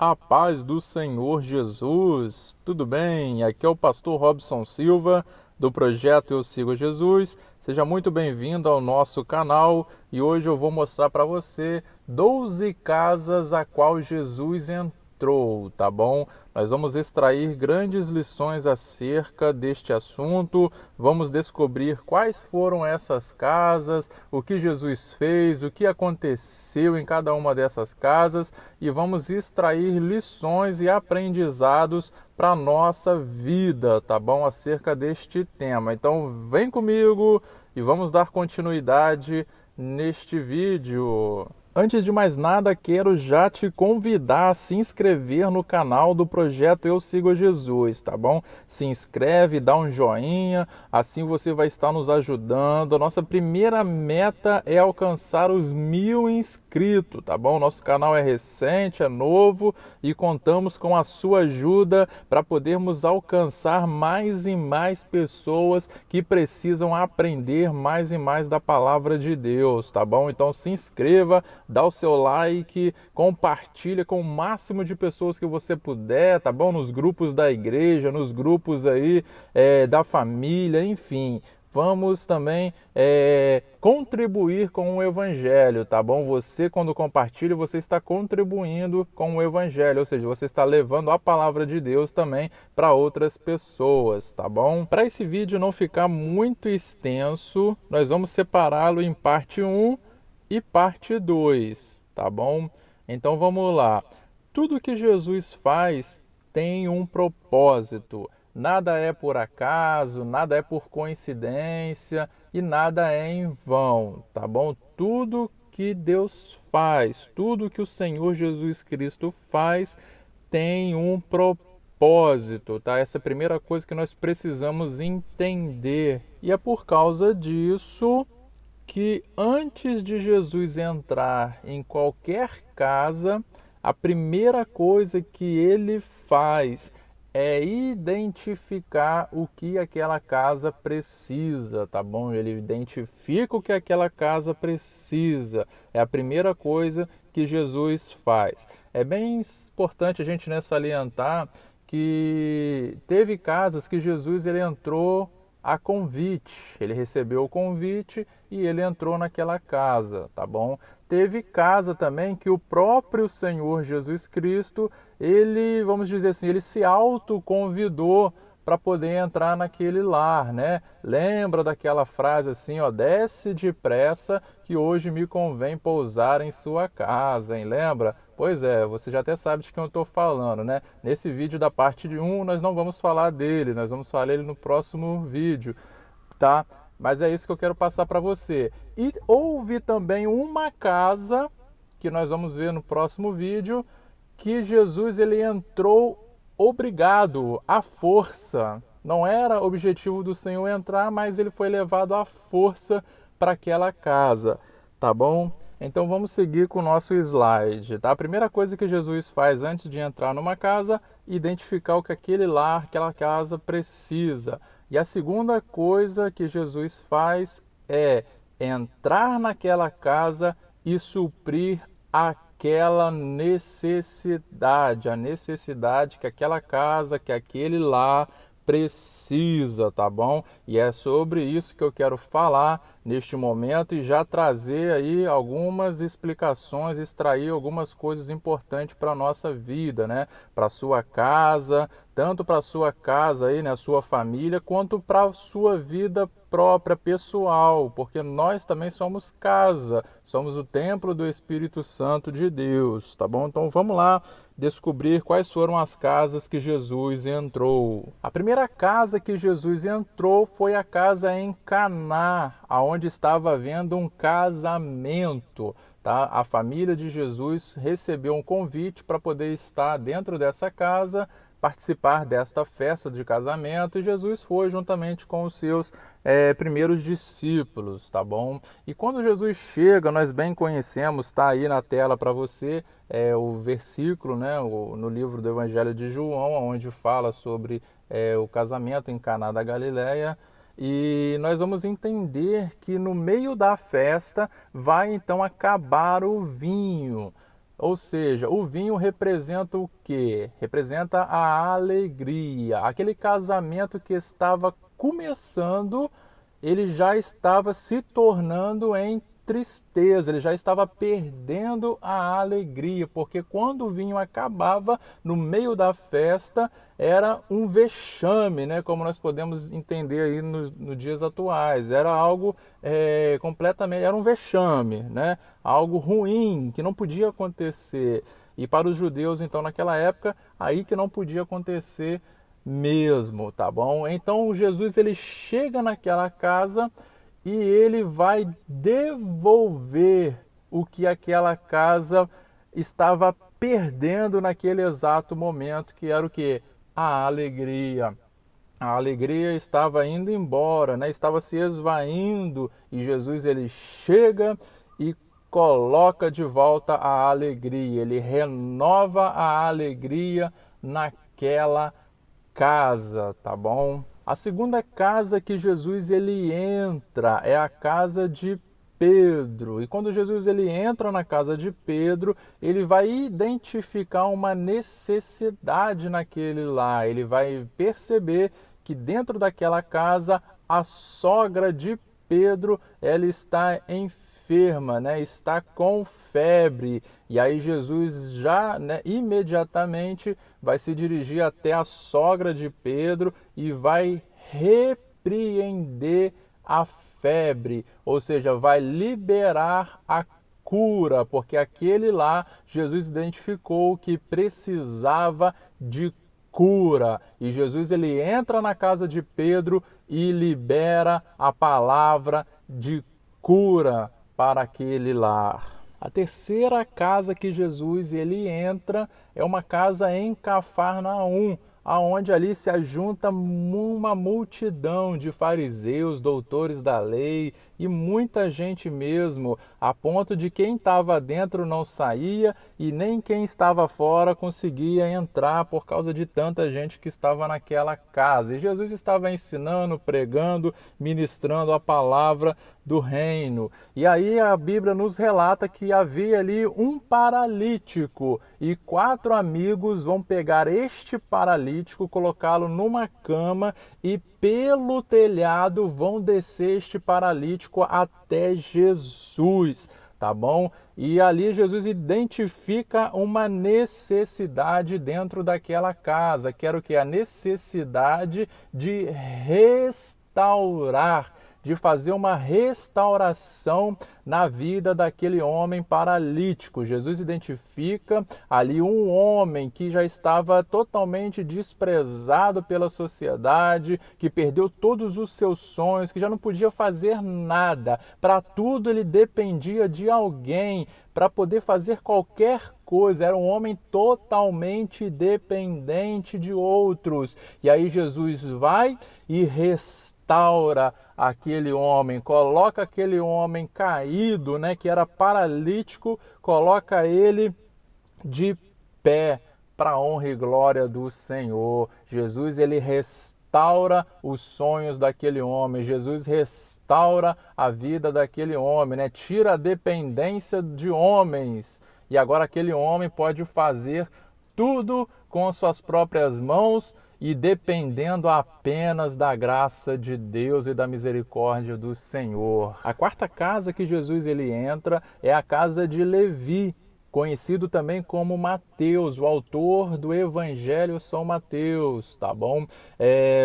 A paz do Senhor Jesus, tudo bem? Aqui é o pastor Robson Silva, do projeto Eu Sigo Jesus. Seja muito bem-vindo ao nosso canal e hoje eu vou mostrar para você 12 casas a qual Jesus entrou, tá bom? Nós vamos extrair grandes lições acerca deste assunto, vamos descobrir quais foram essas casas, o que Jesus fez, o que aconteceu em cada uma dessas casas e vamos extrair lições e aprendizados para a nossa vida, tá bom? Acerca deste tema. Então vem comigo e vamos dar continuidade neste vídeo. Antes de mais nada, quero já te convidar a se inscrever no canal do projeto Eu Sigo Jesus, tá bom? Se inscreve, dá um joinha, assim você vai estar nos ajudando. A nossa primeira meta é alcançar os 1000 inscritos, tá bom? Nosso canal é recente, é novo e contamos com a sua ajuda para podermos alcançar mais e mais pessoas que precisam aprender mais e mais da palavra de Deus, tá bom? Então se inscreva, dá o seu like, compartilha com o máximo de pessoas que você puder, tá bom? Nos grupos da igreja, nos grupos aí da família, enfim. Vamos também contribuir com o Evangelho, tá bom? Você, quando compartilha, você está contribuindo com o Evangelho, ou seja, você está levando a palavra de Deus também para outras pessoas, tá bom? Para esse vídeo não ficar muito extenso, nós vamos separá-lo em parte 1 e parte 2, tá bom? Então vamos lá. Tudo que Jesus faz tem um propósito. Nada é por acaso, nada é por coincidência e nada é em vão, tá bom? Tudo que Deus faz, tudo que o Senhor Jesus Cristo faz tem um propósito, tá? Essa é a primeira coisa que nós precisamos entender. E é por causa disso que antes de Jesus entrar em qualquer casa, a primeira coisa que ele faz é identificar o que aquela casa precisa, tá bom? Ele identifica o que aquela casa precisa. É a primeira coisa que Jesus faz. É bem importante a gente salientar que teve casas que Jesus ele entrou a convite. Ele recebeu o convite e ele entrou naquela casa, tá bom? Teve casa também que o próprio Senhor Jesus Cristo, ele, vamos dizer assim, ele se autoconvidou para poder entrar naquele lar, né? Lembra daquela frase assim, ó, desce depressa que hoje me convém pousar em sua casa, hein? Lembra? Pois é, você já até sabe de quem eu estou falando, né? Nesse vídeo da parte 1 nós não vamos falar dele, nós vamos falar dele no próximo vídeo, tá? Mas é isso que eu quero passar para você. E houve também uma casa, que nós vamos ver no próximo vídeo, que Jesus ele entrou obrigado, à força. Não era objetivo do Senhor entrar, mas ele foi levado à força para aquela casa, tá bom? Então vamos seguir com o nosso slide, tá? A primeira coisa que Jesus faz antes de entrar numa casa, identificar o que aquele lar, aquela casa precisa. E a segunda coisa que Jesus faz é entrar naquela casa e suprir aquela necessidade, a necessidade que aquela casa, que aquele lar precisa, tá bom? E é sobre isso que eu quero falar neste momento e já trazer aí algumas explicações, extrair algumas coisas importantes para a nossa vida, né? Para a sua casa, tanto para a sua casa aí, né, a sua família, quanto para a sua vida própria, pessoal, porque nós também somos casa, somos o templo do Espírito Santo de Deus, tá bom? Então vamos lá descobrir quais foram as casas que Jesus entrou. A primeira casa que Jesus entrou foi a casa em Caná, aonde estava havendo um casamento. Tá? A família de Jesus recebeu um convite para poder estar dentro dessa casa, participar desta festa de casamento, e Jesus foi juntamente com os seus primeiros discípulos, tá bom? E quando Jesus chega, nós bem conhecemos, está aí na tela para você, o versículo, né, no livro do Evangelho de João, onde fala sobre o casamento em Caná da Galileia, e nós vamos entender que no meio da festa vai então acabar o vinho. Ou seja, o vinho representa o quê? Representa a alegria. Aquele casamento que estava começando, ele já estava se tornando em tristeza, ele já estava perdendo a alegria, porque quando o vinho acabava no meio da festa, era um vexame, né? Como nós podemos entender aí nos dias atuais. Era algo completamente, era um vexame, né? Algo ruim, que não podia acontecer. E para os judeus, então, naquela época, aí que não podia acontecer mesmo, tá bom? Então Jesus ele chega naquela casa e ele vai devolver o que aquela casa estava perdendo naquele exato momento, que era o que? A alegria. A alegria estava indo embora, né? Estava se esvaindo, e Jesus ele chega e coloca de volta a alegria. Ele renova a alegria naquela casa, tá bom? A segunda casa que Jesus ele entra é a casa de Pedro. E quando Jesus ele entra na casa de Pedro, ele vai identificar uma necessidade naquele lá. Ele vai perceber que dentro daquela casa a sogra de Pedro, ela está enferma, né? Está com febre. E aí Jesus já, né, imediatamente vai se dirigir até a sogra de Pedro e vai repreender a febre, ou seja, vai liberar a cura, porque aquele lá Jesus identificou que precisava de cura. E Jesus ele entra na casa de Pedro e libera a palavra de cura para aquele lar. A terceira casa que Jesus ele entra é uma casa em Cafarnaum, aonde ali se ajunta uma multidão de fariseus, doutores da lei e muita gente mesmo, a ponto de quem estava dentro não saía e nem quem estava fora conseguia entrar por causa de tanta gente que estava naquela casa. E Jesus estava ensinando, pregando, ministrando a palavra do reino. E aí a Bíblia nos relata que havia ali um paralítico e 4 amigos vão pegar este paralítico, colocá-lo numa cama e pelo telhado vão descer este paralítico até Jesus, tá bom? E ali Jesus identifica uma necessidade dentro daquela casa, que era o que? A necessidade de restaurar, de fazer uma restauração na vida daquele homem paralítico. Jesus identifica ali um homem que já estava totalmente desprezado pela sociedade, que perdeu todos os seus sonhos, que já não podia fazer nada. Para tudo ele dependia de alguém para poder fazer qualquer coisa. Era um homem totalmente dependente de outros. E aí Jesus vai e restaura aquele homem, coloca aquele homem caído, né, que era paralítico, coloca ele de pé para a honra e glória do Senhor. Jesus ele restaura os sonhos daquele homem, Jesus restaura a vida daquele homem, né? Tira a dependência de homens e agora aquele homem pode fazer tudo com as suas próprias mãos e dependendo apenas da graça de Deus e da misericórdia do Senhor. A quarta casa que Jesus ele entra é a casa de Levi, conhecido também como Mateus, o autor do Evangelho São Mateus, tá bom?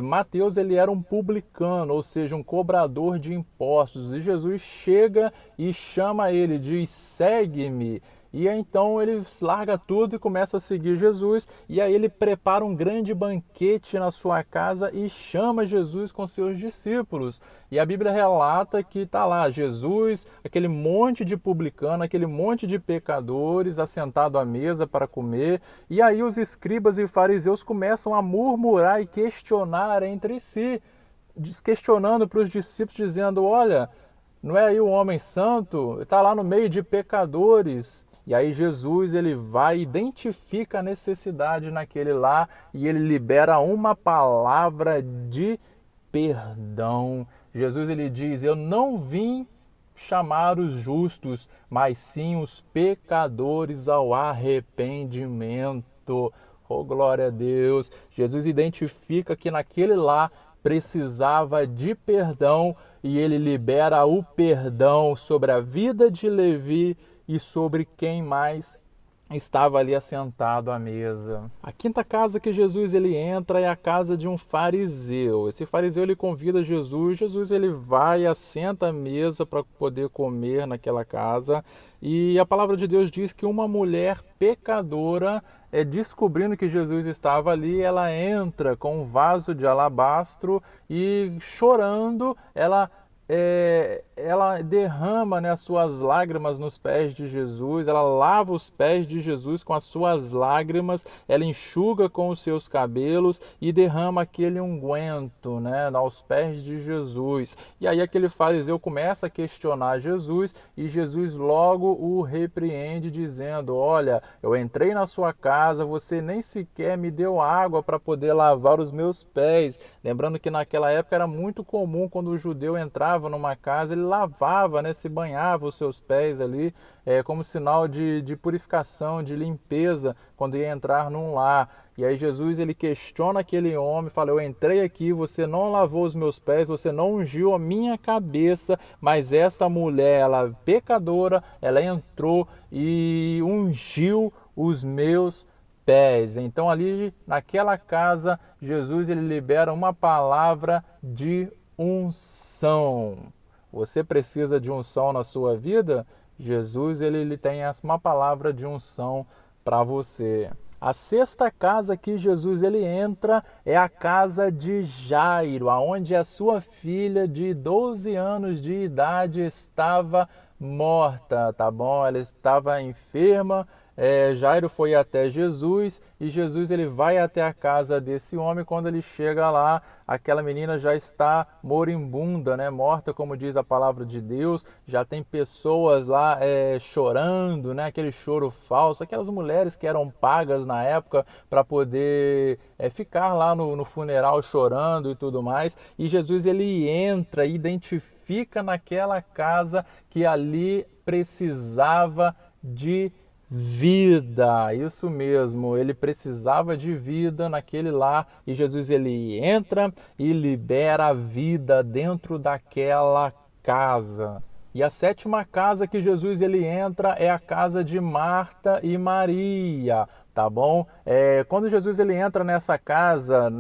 Mateus ele era um publicano, ou seja, um cobrador de impostos, e Jesus chega e chama ele, diz: segue-me. E aí, então ele larga tudo e começa a seguir Jesus, e aí ele prepara um grande banquete na sua casa e chama Jesus com seus discípulos. E a Bíblia relata que está lá Jesus, aquele monte de publicano, aquele monte de pecadores assentado à mesa para comer, e aí os escribas e fariseus começam a murmurar e questionar entre si, questionando para os discípulos, dizendo: olha, não é aí o homem santo? Está lá no meio de pecadores. E aí Jesus ele vai, identifica a necessidade naquele lá e ele libera uma palavra de perdão. Jesus ele diz: eu não vim chamar os justos, mas sim os pecadores ao arrependimento. Oh, glória a Deus! Jesus identifica que naquele lá precisava de perdão e ele libera o perdão sobre a vida de Levi e sobre quem mais estava ali assentado à mesa. A quinta casa que Jesus ele entra é a casa de um fariseu. Esse fariseu ele convida Jesus, ele vai e assenta à mesa para poder comer naquela casa. E a palavra de Deus diz que uma mulher pecadora, descobrindo que Jesus estava ali, ela entra com um vaso de alabastro e chorando, ela derrama, né, as suas lágrimas nos pés de Jesus, ela lava os pés de Jesus com as suas lágrimas, ela enxuga com os seus cabelos e derrama aquele unguento, né, aos pés de Jesus. E aí aquele fariseu começa a questionar Jesus e Jesus logo o repreende dizendo: olha, eu entrei na sua casa, você nem sequer me deu água para poder lavar os meus pés. Lembrando que naquela época era muito comum, quando o judeu entrava numa casa, ele lavava, né, se banhava os seus pés ali, como sinal de purificação, de limpeza, quando ia entrar num lar. E aí Jesus ele questiona aquele homem, fala: eu entrei aqui, você não lavou os meus pés, você não ungiu a minha cabeça, mas esta mulher, ela pecadora, ela entrou e ungiu os meus pés. Então ali naquela casa, Jesus ele libera uma palavra de unção. Você precisa de unção na sua vida? Jesus ele tem uma palavra de unção para você. A sexta casa que Jesus ele entra é a casa de Jairo, aonde a sua filha de 12 anos de idade estava morta, tá bom? Ela estava enferma. Jairo foi até Jesus e Jesus ele vai até a casa desse homem. Quando ele chega lá, aquela menina já está moribunda, né? Morta, como diz a palavra de Deus. Já tem pessoas lá chorando, né? Aquele choro falso, aquelas mulheres que eram pagas na época para poder ficar lá no funeral chorando e tudo mais. E Jesus ele entra e identifica naquela casa que ali precisava de vida, isso mesmo, ele precisava de vida naquele lar e Jesus ele entra e libera a vida dentro daquela casa. E a sétima casa que Jesus ele entra é a casa de Marta e Maria, tá bom? Quando Jesus ele entra nessa casa,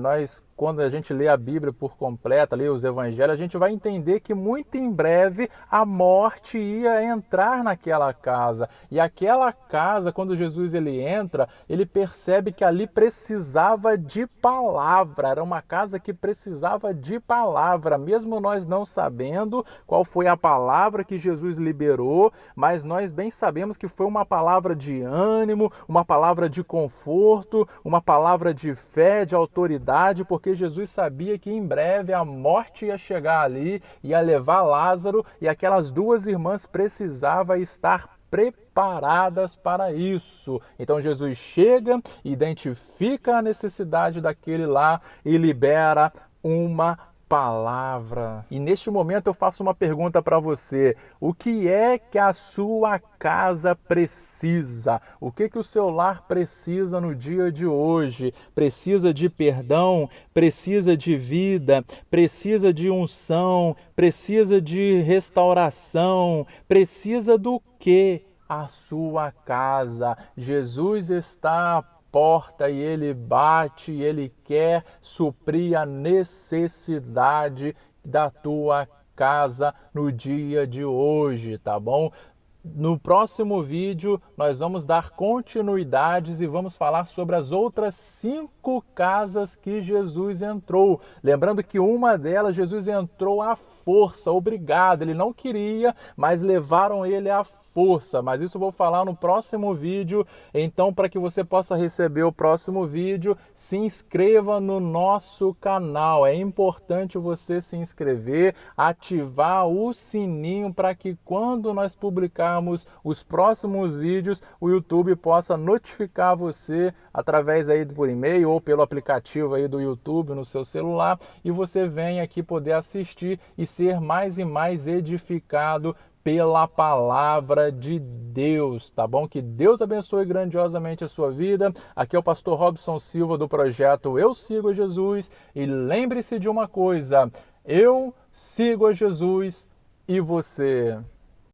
quando a gente lê a Bíblia por completa, lê os evangelhos, a gente vai entender que muito em breve a morte ia entrar naquela casa. E aquela casa, quando Jesus ele entra, ele percebe que ali precisava de palavra. Era uma casa que precisava de palavra, mesmo nós não sabendo qual foi a palavra que Jesus liberou, mas nós bem sabemos que foi uma palavra de ânimo, uma palavra de conforto, uma palavra de fé, de autoridade, porque Jesus sabia que em breve a morte ia chegar ali, ia levar Lázaro, e aquelas duas irmãs precisavam estar preparadas para isso. Então Jesus chega, identifica a necessidade daquele lá e libera uma palavra. E neste momento eu faço uma pergunta para você: o que é que a sua casa precisa? O que o seu lar precisa no dia de hoje? Precisa de perdão? Precisa de vida? Precisa de unção? Precisa de restauração? Precisa do que? A sua casa. Jesus está porta e ele bate, e ele quer suprir a necessidade da tua casa no dia de hoje, tá bom? No próximo vídeo nós vamos dar continuidades e vamos falar sobre as outras 5 casas que Jesus entrou. Lembrando que uma delas Jesus entrou à força, obrigado, ele não queria, mas levaram ele à força, mas isso eu vou falar no próximo vídeo. Então, para que você possa receber o próximo vídeo, se inscreva no nosso canal. É importante você se inscrever, ativar o sininho para que quando nós publicarmos os próximos vídeos, o YouTube possa notificar você através aí por e-mail ou pelo aplicativo aí do YouTube no seu celular, e você venha aqui poder assistir e ser mais e mais edificado pela palavra de Deus, tá bom? Que Deus abençoe grandiosamente a sua vida. Aqui é o pastor Robson Silva do projeto Eu Sigo a Jesus. E lembre-se de uma coisa, eu sigo a Jesus e você?